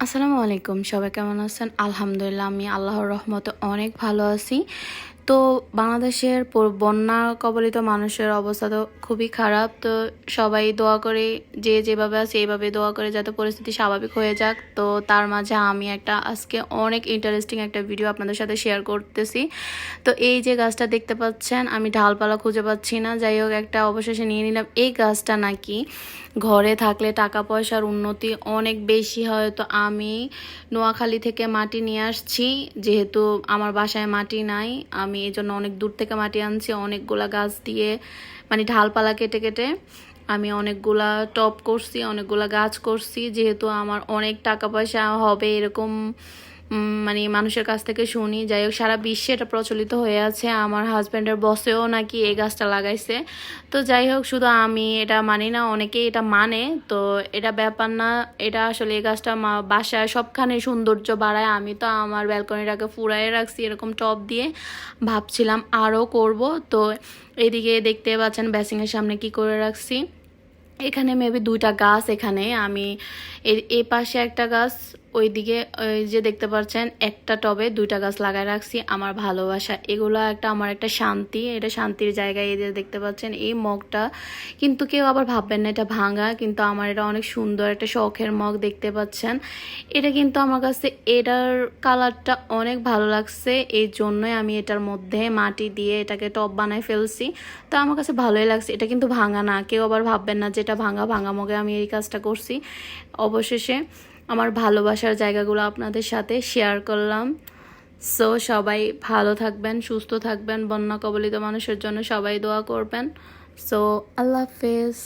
আসসালামু আলাইকুম, সবাই কেমন আছেন? আলহামদুলিল্লাহ, আমি আল্লাহর রহমতে অনেক ভালো আছি। তো বাংলাদেশের বন্যা কবলিত মানুষের অবস্থা তো খুবই খারাপ। তো সবাই দোয়া করে, যে যেভাবে আছে এইভাবে দোয়া করে যাতে পরিস্থিতি স্বাভাবিক হয়ে যাক। তো তার মাঝে আমি আজকে অনেক ইন্টারেস্টিং একটা ভিডিও আপনাদের সাথে শেয়ার করতেছি। তো এই যে গাছটা দেখতে পাচ্ছেন, আমি ঢালপালা খুঁজে পাচ্ছি না, যাই হোক একটা অবশেষে নিয়ে নিলাম। এই গাছটা নাকি ঘরে থাকলে টাকা পয়সার উন্নতি অনেক বেশি হয়। তো আমি নোয়াখালী থেকে মাটি নিয়ে আসছি, যেহেতু আমার বাসায় মাটি নাই, আমি এই জন্য অনেক দূর থেকে মাটি আনছি। অনেকগুলা গাছ দিয়ে মানে ঢালপালা কেটে কেটে আমি অনেকগুলা টব করছি, অনেকগুলা গাছ করছি। যেহেতু আমার অনেক টাকা পয়সা হবে এরকম মানে মানুষের কাছ থেকে শুনি। যাই হোক, সারা বিশ্বে এটা প্রচলিত হয়ে আছে। আমার হাজব্যান্ডের বসেও নাকি এই গাছটা লাগাইছে। তো যাই হোক, শুধু আমি এটা মানি না, অনেকেই এটা মানে। তো এটা ব্যাপার না, এটা আসলে এই গাছটা বাসায় সবখানে সৌন্দর্য বাড়ায়। আমি তো আমার ব্যালকনিটাকে ফুরাই রাখছি এরকম টব দিয়ে, ভাবছিলাম আরও করব। তো এদিকে দেখতে পাচ্ছেন বেসিংয়ের সামনে কি করে রাখছি। এখানে মেবি দুইটা গাছ, এখানে আমি এই পাশে একটা গাছ, ওইদিকে ওই যে দেখতে পাচ্ছেন একটা টবে দুইটা গাছ লাগায় রাখছি। আমার ভালোবাসা এগুলো আমার একটা শান্তি, এটা শান্তির জায়গায়। এই যে দেখতে পাচ্ছেন এই মগটা, কিন্তু কেউ আবার ভাববেন না এটা ভাঙা, কিন্তু আমার এটা অনেক সুন্দর একটা শখের মগ। দেখতে পাচ্ছেন এটা কিন্তু আমার কাছে এটার কালারটা অনেক ভালো লাগছে, এই জন্যই আমি এটার মধ্যে মাটি দিয়ে এটাকে টব বানায় ফেলছি। তো আমার কাছে ভালোই লাগছে। এটা কিন্তু ভাঙা না, কেউ আবার ভাববেন না যেটা ভাঙা। ভাঙা মগে আমি এই কাজটা করছি। অবশেষে আমার ভালোবাসার জায়গাগুলো আপনাদের সাথে শেয়ার করলাম। সো সবাই ভালো থাকবেন, সুস্থ থাকবেন, বন্যা কবলিত মানুষের জন্য সবাই দোয়া করবেন। সো আল্লাহ হাফেজ।